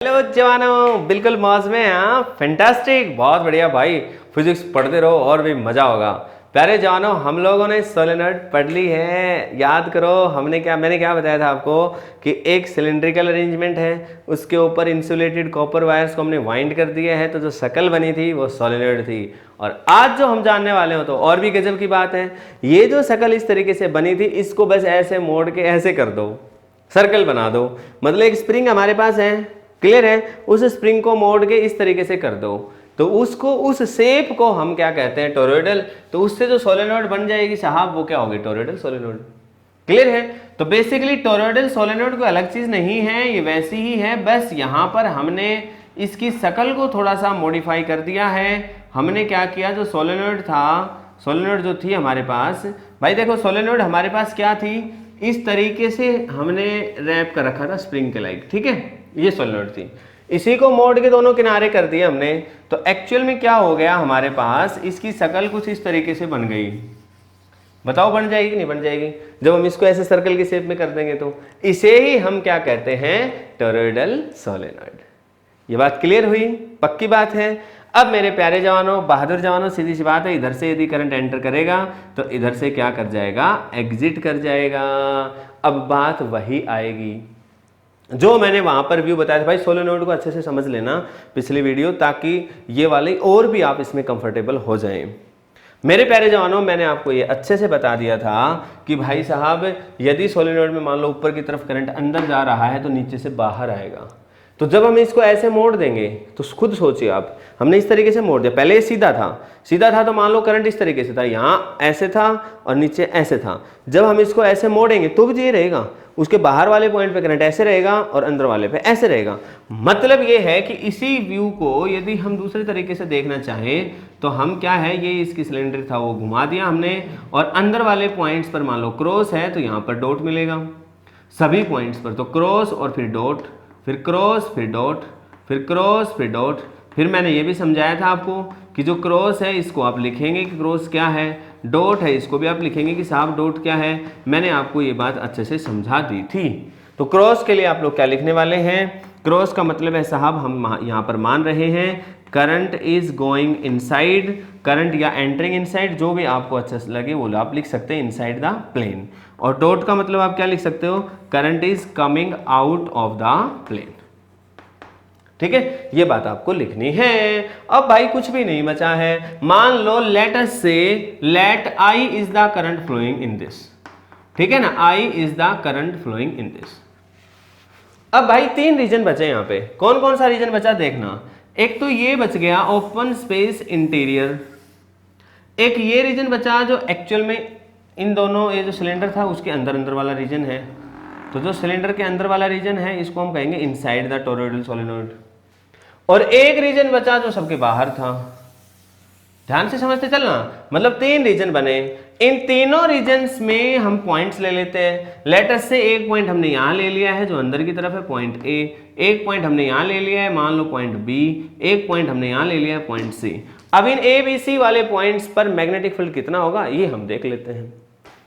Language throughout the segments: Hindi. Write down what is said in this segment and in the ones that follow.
हेलो जवानों, बिल्कुल मौज में। हाँ, फैंटास्टिक, बहुत बढ़िया भाई। फिजिक्स पढ़ते रहो और भी मजा होगा। प्यारे जवानों, हम लोगों ने सोलेनॉइड पढ़ ली है। याद करो मैंने क्या बताया था आपको कि एक सिलिंड्रिकल अरेंजमेंट है, उसके ऊपर इंसुलेटेड कॉपर वायर्स को हमने वाइंड कर दिया है, तो जो शकल बनी थी वो सोलेनॉइड थी। और आज जो हम जानने वाले हो तो और भी गजब की बात है। ये जो शकल इस तरीके से बनी थी, इसको बस ऐसे मोड़ के ऐसे कर दो, सर्कल बना दो। मतलब एक स्प्रिंग हमारे पास है, क्लियर है, उस स्प्रिंग को मोड़ के इस तरीके से कर दो, तो उसको, उस शेप को हम क्या कहते हैं, टोरॉइडल। तो उससे जो सोलेनॉइड बन जाएगी साहब, वो क्या होगी, टोरॉइडल सोलेनॉइड। क्लियर है। तो बेसिकली टोरॉइडल सोलेनॉइड कोई अलग चीज नहीं है, ये वैसी ही है, बस यहां पर हमने इसकी शकल को थोड़ा सा मॉडिफाई कर दिया है। हमने क्या किया, जो सोलेनॉइड था, सोलेनॉइड जो थी हमारे पास, भाई देखो सोलेनॉइड हमारे पास क्या थी, इस तरीके से हमने रैप कर रखा था स्प्रिंग के लाइक, ठीक है, ये सोलेनॉइड थी। इसी को मोड़ के दोनों किनारे कर दिए हमने, तो एक्चुअल में क्या हो गया हमारे पास, इसकी शकल कुछ इस तरीके से बन गई। बताओ बन जाएगी कि नहीं बन जाएगी, जब हम इसको ऐसे सर्कल की शेप में कर देंगे तो। इसे ही हम क्या कहते हैं, टोरॉइडल सोलेनॉइड। ये बात क्लियर हुई, पक्की बात है। अब मेरे प्यारे जवानों, बहादुर जवानों, सीधी सी बात है, इधर से यदि करंट एंटर करेगा तो इधर से क्या कर जाएगा, एग्जिट कर जाएगा। अब बात वही आएगी जो मैंने वहां पर व्यू बताया था। भाई सोलेनॉइड को अच्छे से समझ लेना पिछली वीडियो, ताकि ये वाली और भी आप इसमें कंफर्टेबल हो जाएं। मेरे प्यारे जवानों, मैंने आपको ये अच्छे से बता दिया था कि भाई साहब, यदि सोलेनॉइड में मान लो ऊपर की तरफ करंट अंदर जा रहा है तो नीचे से बाहर आएगा। तो जब हम इसको ऐसे मोड़ देंगे तो खुद सोचिए आप, हमने इस तरीके से मोड़ दिया, पहले ये सीधा था तो मान लो करंट इस तरीके से था, यहाँ ऐसे था और नीचे ऐसे था। जब हम इसको ऐसे मोड़ेंगे तो भी ये रहेगा, उसके बाहर वाले पॉइंट पे करंट ऐसे रहेगा और अंदर वाले पे ऐसे रहेगा। मतलब ये है कि इसी व्यू को यदि हम दूसरे तरीके से देखना चाहें तो हम क्या है, ये इसकी सिलेंडर था वो घुमा दिया हमने, और अंदर वाले पॉइंट्स पर मान लो क्रॉस है तो यहाँ पर डॉट मिलेगा, सभी पॉइंट्स पर तो क्रॉस और फिर डॉट, फिर क्रॉस फिर डॉट, फिर क्रॉस फिर डॉट। फिर मैंने ये भी समझाया था आपको कि जो क्रॉस है इसको आप लिखेंगे कि क्रॉस क्या है, डॉट है इसको भी आप लिखेंगे कि साहब डॉट क्या है। मैंने आपको ये बात अच्छे से समझा दी थी। तो क्रॉस के लिए आप लोग क्या लिखने वाले हैं, क्रॉस का मतलब है साहब, हम यहाँ पर मान रहे हैं current is going inside, current या एंटरिंग इनसाइड, जो भी आपको अच्छा लगे वो आप लिख सकते हैं, इनसाइड द प्लेन। और डॉट का मतलब आप क्या लिख सकते हो, current is coming out of the plane. ठीक है, ये बात आपको लिखनी है। अब भाई कुछ भी नहीं बचा है, मान लो लेट अस से let I is the current flowing in this, ठीक है ना, I is the current flowing in this. अब भाई तीन रीजन बचे यहाँ पे, कौन कौन सा रीजन बचा देखना। एक तो ये बच गया ओपन स्पेस इंटीरियर, एक ये रीजन बचा जो एक्चुअल में इन दोनों, ये जो सिलेंडर था उसके अंदर अंदर वाला रीजन है, तो जो सिलेंडर के अंदर वाला रीजन है इसको हम कहेंगे इनसाइड द टोरॉइडल सोलेनॉइड। और एक रीजन बचा जो सबके बाहर था। ध्यान से समझते चलना, मतलब तीन रीजन बने, इन तीनों रीजन्स में हम पॉइंट्स ले लेते हैं। लेट अस से एक पॉइंट हमने यहां ले लिया है जो अंदर की तरफ है, पॉइंट ए, एक पॉइंट हमने यहां ले लिया है, मान लो पॉइंट बी, एक पॉइंट हमने यहां ले लिया है, पॉइंट सी। अब इन ए बी सी वाले पॉइंट्स पर मैग्नेटिक फील्ड कितना होगा ये हम देख लेते हैं।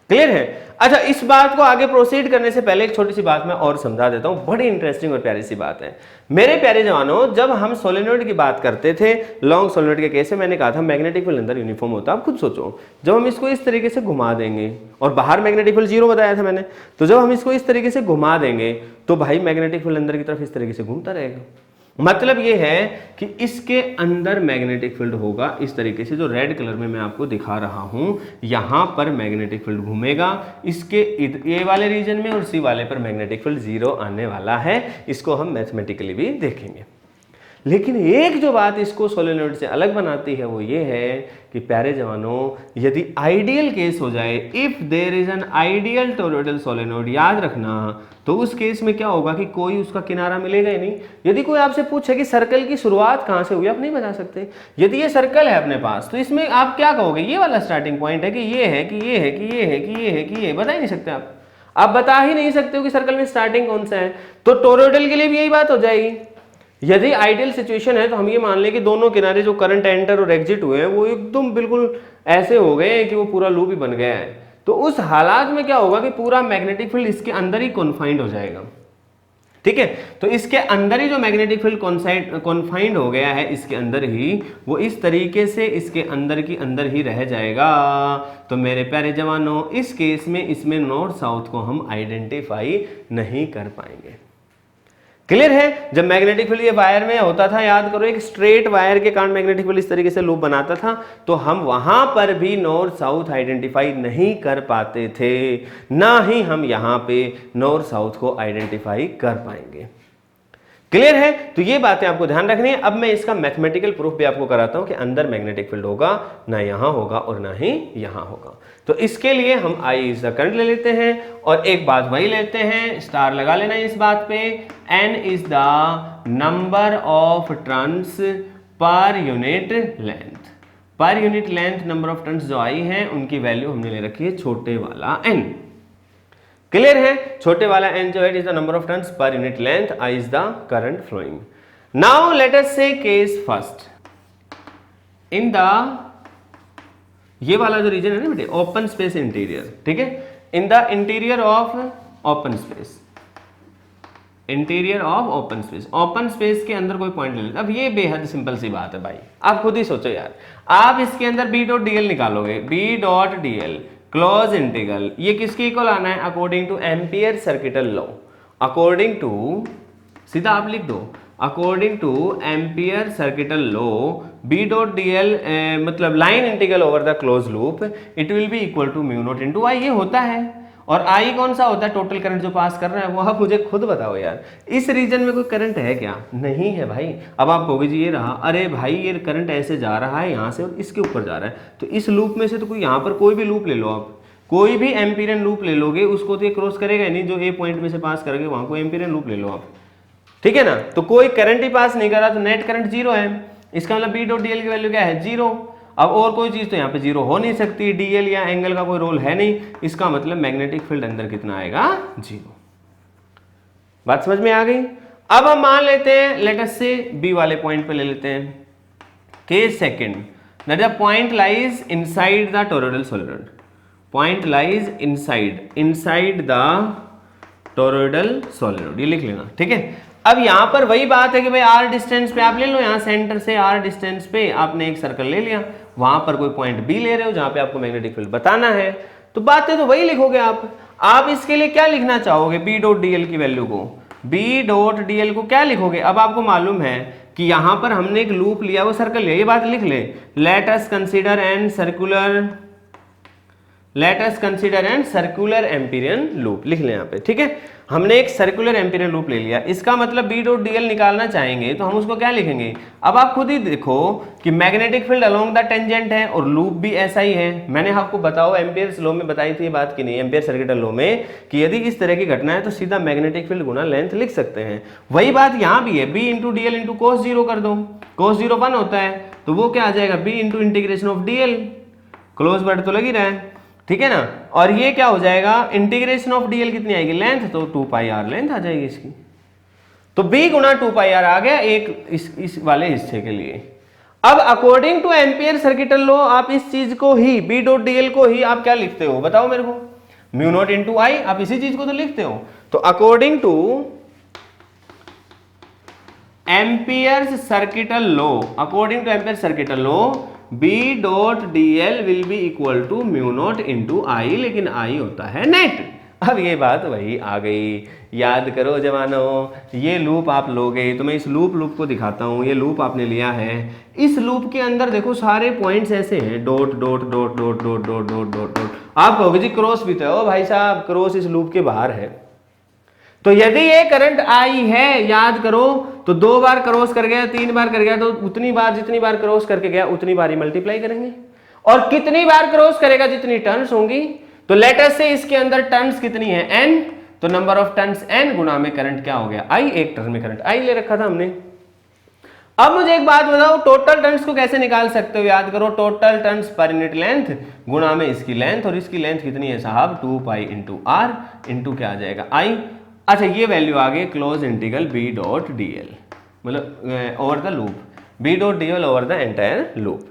क्लियर है। अच्छा, इस बात को आगे प्रोसीड करने से पहले एक छोटी सी बात मैं और समझा देता हूं, बड़ी इंटरेस्टिंग और प्यारी सी बात है। मेरे प्यारे जवानों, जब हम सोलेनॉइड की बात करते थे, लॉन्ग सोलेनॉइड के केस में मैंने कहा था मैग्नेटिक फील्ड अंदर यूनिफॉर्म होता है। आप खुद सोचो, जब हम इसको इस तरीके से घुमा देंगे, और बाहर मैग्नेटिक फील्ड 0 बताया था मैंने, तो जब हम इसको इस तरीके से घुमा देंगे तो भाई मैग्नेटिक फील्ड अंदर की तरफ इस तरीके से घूमता रहेगा। मतलब ये है कि इसके अंदर मैग्नेटिक फील्ड होगा इस तरीके से, जो रेड कलर में मैं आपको दिखा रहा हूं, यहां पर मैग्नेटिक फील्ड घूमेगा, इसके ए वाले रीजन में और सी वाले पर मैग्नेटिक फील्ड 0 आने वाला है। इसको हम मैथमेटिकली भी देखेंगे। लेकिन एक जो बात इसको सोलेनॉइड से अलग बनाती है वो ये है कि प्यारे जवानों, यदि आइडियल केस हो जाए, if there is an ideal toroidal solenoid, याद रखना, तो उस केस में क्या होगा कि कोई उसका किनारा मिलेगा ही नहीं। यदि कोई आपसे पूछे कि सर्कल की शुरुआत कहां से हुई, आप नहीं बता सकते। यदि ये सर्कल है अपने पास तो इसमें आप क्या कहोगे, ये वाला स्टार्टिंग पॉइंट है कि ये है कि ये है कि ये है कि ये है कि ये, बता ही नहीं सकते आप बता ही नहीं सकते हो कि सर्कल में स्टार्टिंग कौन सा है। तो टोरॉइडल के लिए भी यही बात हो जाएगी। यदि आइडियल सिचुएशन है तो हम ये मान लें कि दोनों किनारे जो करंट एंटर और एग्जिट हुए हैं वो एकदम बिल्कुल ऐसे हो गए हैं कि वो पूरा लूप ही बन गया है। तो उस हालात में क्या होगा कि पूरा मैग्नेटिक फील्ड इसके अंदर ही कॉन्फाइंड हो जाएगा। ठीक है। तो इसके अंदर ही जो मैग्नेटिक फील्ड कॉन्फाइंड हो गया है इसके अंदर ही, वो इस तरीके से इसके अंदर की अंदर ही रह जाएगा। तो मेरे प्यारे जवानों, इस केस में इसमें नॉर्थ साउथ को हम आइडेंटिफाई नहीं कर पाएंगे। क्लियर है। जब मैग्नेटिक फील्ड ये वायर में होता था, याद करो, एक स्ट्रेट वायर के कारण मैग्नेटिक फील्ड इस तरीके से लूप बनाता था, तो हम वहां पर भी नॉर्थ साउथ आइडेंटिफाई नहीं कर पाते थे, ना ही हम यहां पे नॉर्थ साउथ को आइडेंटिफाई कर पाएंगे। क्लियर है। तो ये बातें आपको ध्यान रखनी है। अब मैं इसका मैथमेटिकल प्रूफ भी आपको कराता हूं कि अंदर मैग्नेटिक फील्ड होगा, ना यहां होगा और ना ही यहां होगा। तो इसके लिए हम I इज द करंट ले लेते हैं और एक बात वही लेते हैं, स्टार लगा लेना इस बात पे, N is the number of turns पर यूनिट लेंथ। पर unit length number of turns जो आई है उनकी वैल्यू हमने ले रखी है छोटे वाला n। क्लियर है। छोटे वाला n जो है is the number of turns पर unit length, I is the current flowing. Now let us see case first. In the, ये वाला जो रीजन है ना बेटे, ओपन स्पेस इंटीरियर, ठीक है, in the interior of open space, interior of open space, open space के अंदर कोई पॉइंट ले लेते। अब ये बेहद सिंपल सी बात है भाई, आप खुद ही सोचो यार। आप इसके अंदर बी डॉट डी एल निकालोगे, B dot D L close integral, ये किसके इक्वल आना है, according to Ampere circuital law, according to, सीधा आप लिख दो, according to Ampere circuital law, B dot D L मतलब line integral over the close loop, it will be equal to mu naught into I. ये होता है। और आई कौन सा होता है, टोटल करंट जो पास कर रहा है वो। आप मुझे खुद बताओ यार, इस रीजन में कोई करंट है क्या, नहीं है भाई। अब आप कहोगे जी ये रहा, अरे भाई ये करंट ऐसे जा रहा है यहाँ से और इसके ऊपर जा रहा है, तो इस लूप में से तो कोई, यहाँ पर कोई भी लूप ले लो आप, कोई भी एम्पिरियन लूप ले लोगे, उसको तो ये क्रॉस करेगा नहीं, जो ए पॉइंट में से पास करेंगे वहां को एम्पिरियन लूप ले लो आप, ठीक है ना। तो कोई करंट ही पास नहीं कर रहा, तो नेट करंट जीरो है। इसका मतलब बी डॉट डी एल की वैल्यू क्या है, जीरो। अब और कोई चीज तो यहाँ पे जीरो हो नहीं सकती, डीएल या एंगल का कोई रोल है नहीं, इसका मतलब मैग्नेटिक फील्ड अंदर कितना आएगा, जीरो। बात समझ में आ गई। अब हम मान लेते हैं, लेट अस से बी वाले पॉइंट पे ले लेते हैं, case second, that the point lies inside the toroidal solenoid, point lies inside the toroidal solenoid, ये लिख लेना, ठीक है। अब यहां पर वही बात है कि भाई आर डिस्टेंस पे आप ले लो, यहां सेंटर से आर डिस्टेंस पे आपने एक सर्कल ले लिया, वहां पर कोई पॉइंट बी ले रहे हो जहां पे आपको मैग्नेटिक फील्ड बताना है, तो बातें तो वही लिखोगे आप। आप इसके लिए क्या लिखना चाहोगे, बी डॉट डी एल की वैल्यू को, बी डॉट डी एल को क्या लिखोगे। अब आपको मालूम है कि यहां पर हमने एक लूप लिया, वो सर्कल लिया, ये बात लिख ले, let us consider an circular, let us consider an circular amperian loop, लिख लें यहाँ पे, ठीक है। हमने एक सर्कुलर एम्पिरियन लूप ले लिया, इसका मतलब बी डॉट डी एल निकालना चाहेंगे तो हम उसको क्या लिखेंगे। अब आप खुद ही देखो कि magnetic field along the tangent है और लूप भी ऐसा ही है। मैंने आपको बताओ एम्पियर्स लॉ में बताई थी ये बात कि नहीं, एम्पियर सर्किटल लॉ में, कि यदि इस तरह की घटना है तो सीधा मैग्नेटिक फील्ड गुना लेंथ लिख सकते हैं। वही बात यहाँ भी है, B into D L into cos zero कर दो, कोस जीरो 1 होता है, तो वो क्या आ जाएगा, B into integration of D L, close word तो लगी रहा है, ठीक है ना। और ये क्या हो जाएगा, इंटीग्रेशन ऑफ डीएल कितनी आएगी, लेंथ, तो 2 पाई आर लेंथ आ जाएगी इसकी। तो b गुना 2 पाई आर आ गया एक इस वाले हिस्से के लिए। अब according to Ampere circuital law आप इस चीज को ही, बी डॉट डीएल को ही आप क्या लिखते हो बताओ मेरे को, म्यू नॉट इंटू आई, आप इसी चीज को तो लिखते हो। तो according to Ampere circuital law, according to Ampere circuital law, B dot D L will be equal to mu naught into I, लेकिन आई होता है नेट। अब ये बात वही आ गई, याद करो जवानों, ये लूप आप लोगे तो मैं इस लूप को दिखाता हूँ। ये लूप आपने लिया है, इस लूप के अंदर देखो सारे पॉइंट्स ऐसे हैं, dot dot dot dot dot dot dot dot dot. आप कहोगे जी क्रॉस भी तो, भाई साहब क्रॉस इस लूप के बाहर है। तो यदि ये करंट आई है, याद करो, तो 2 बार क्रॉस कर गया, 3 बार कर गया, तो उतनी बार जितनी बार क्रॉस करके गया उतनी बार ही मल्टीप्लाई करेंगे। और कितनी बार क्रॉस करेगा जितनी टर्न्स होंगी, तो लेटर से इसके अंदर टर्न्स कितनी है, n, तो नंबर ऑफ टर्न्स n गुना में करंट क्या हो गया, I, एक टर्न में करंट I ले रखा था हमने। अब मुझे एक बात बताओ, टोटल टर्न्स को कैसे निकाल सकते हो, याद करो, टोटल टर्न्स पर यूनिट लेंथ गुना में इसकी लेंथ, और इसकी लेंथ कितनी है साहब, 2 पाई इंटू आर इंटू क्या आ जाएगा, I। अच्छा ये वैल्यू आ गई close integral B dot D L, मतलब over the loop, B dot D L over the entire loop.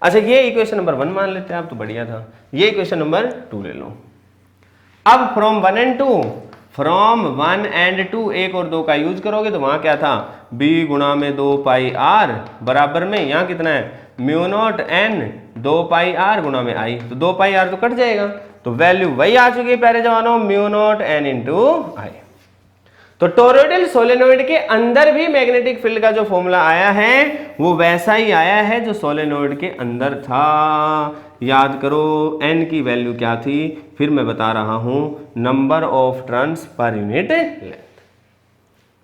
अच्छा ये इक्वेशन नंबर 1 मान लेते हैं आप, तो बढ़िया था। ये इक्वेशन नंबर 2 ले लो। अब फ्रॉम 1 and 2 फ्रॉम 1 and 2 1 और 2 का यूज करोगे तो वहां क्या था b गुणा में 2 पाई r बराबर में यहाँ कितना है म्यू नॉट n 2 पाई r गुणा में i, तो 2 पाई r तो कट जाएगा, तो वैल्यू वही आ चुकी है प्यारे जवानों mu naught n into I. तो टोरॉइडल सोलेनोइड के अंदर भी मैग्नेटिक फील्ड का जो फॉर्मूला आया है वो वैसा ही आया है जो सोलेनोइड के अंदर था। याद करो n की वैल्यू क्या थी, फिर मैं बता रहा हूं नंबर ऑफ टर्न्स पर यूनिट लेंथ।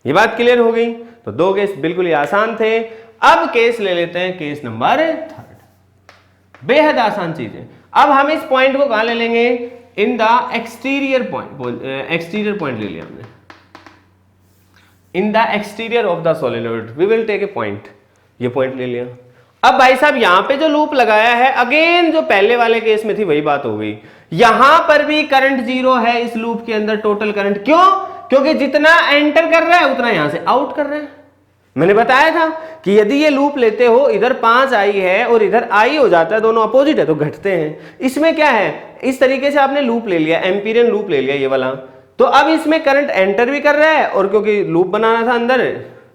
ये बात क्लियर हो गई। तो दो केस बिल्कुल ही आसान थे। अब केस ले लेते हैं केस नंबर 3, बेहद आसान चीज है। अब हम इस पॉइंट को कहां ले लेंगे, in the exterior point, exterior point ले लिया हमने, in the exterior of the solenoid we will take a point, ये पॉइंट ले लिया। अब भाई साहब यहां पे जो लूप लगाया है अगेन जो पहले वाले केस में थी वही बात हो गई, यहां पर भी करंट जीरो है इस लूप के अंदर, टोटल करंट। क्यों? क्योंकि जितना एंटर कर रहा है उतना यहां से आउट कर रहा है। मैंने बताया था कि यदि ये लूप लेते हो इधर 5 आई है और इधर आई हो जाता है, दोनों अपोजिट है तो घटते हैं। इसमें क्या है, इस तरीके से आपने लूप ले लिया, एम्पीरियन लूप ले लिया ये वाला, तो अब इसमें करंट एंटर भी कर रहा है और क्योंकि लूप बनाना था अंदर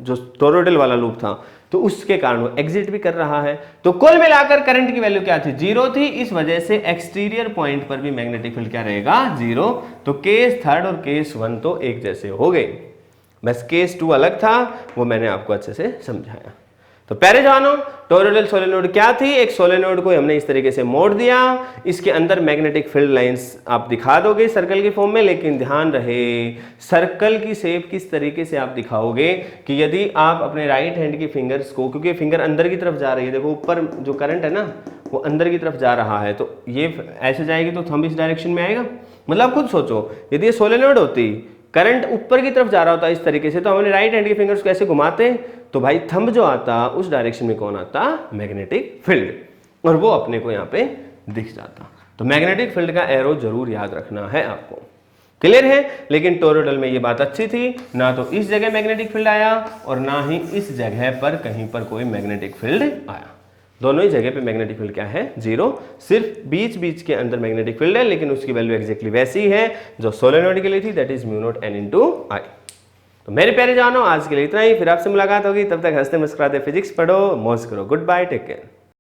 जो टोरॉइडल वाला लूप था तो उसके कारण वो एग्जिट भी कर रहा है। तो कुल मिलाकर करंट की वैल्यू क्या थी, जीरो थी। इस वजह से एक्सटीरियर पॉइंट पर भी मैग्नेटिक फील्ड क्या रहेगा, जीरो। तो केस 3 और केस 1 तो एक जैसे हो गए, बस केस 2 अलग था, वो मैंने आपको अच्छे से समझाया। तो प्यारे जवानों टोरॉइडल सोलेनोइड क्या थी, एक सोलेनोइड को हमने इस तरीके से मोड़ दिया, इसके अंदर मैग्नेटिक फील्ड लाइंस आप दिखा दोगे सर्कल के फॉर्म में, लेकिन ध्यान रहे सर्कल की शेप किस तरीके से आप दिखाओगे कि यदि आप अपने राइट हैंड की फिंगर्स को, क्योंकि फिंगर अंदर की तरफ जा रही है, देखो ऊपर जो करंट है ना वो अंदर की तरफ जा रहा है, तो ये ऐसे जाएगी तो थंब इस डायरेक्शन में आएगा। मतलब खुद सोचो यदि ये सोलेनोइड होती, करंट ऊपर की तरफ जा रहा होता इस तरीके से, तो हमने राइट हैंड के फिंगर्स को ऐसे घुमाते तो भाई थंब जो आता उस डायरेक्शन में कौन आता, मैग्नेटिक फील्ड, और वो अपने को यहाँ पे दिख जाता। तो मैग्नेटिक फील्ड का एरो जरूर याद रखना है आपको, क्लियर है। लेकिन टोरॉइडल में ये बात अच्छी थी, ना तो इस जगह मैग्नेटिक फील्ड आया और ना ही इस जगह पर कहीं पर कोई मैग्नेटिक फील्ड आया। दोनों ही जगह पे मैग्नेटिक फील्ड क्या है, जीरो। सिर्फ बीच बीच के अंदर मैग्नेटिक फील्ड है, लेकिन उसकी वैल्यू एग्जैक्टली वैसी है जो सोलेनोइड के लिए थी, that is mu naught n into I. तो मेरे प्यारे जानो आज के लिए इतना ही, फिर आपसे मुलाकात होगी, तब तक हंसते मुस्कुराते फिजिक्स पढ़ो, मौज करो। Good bye, take care.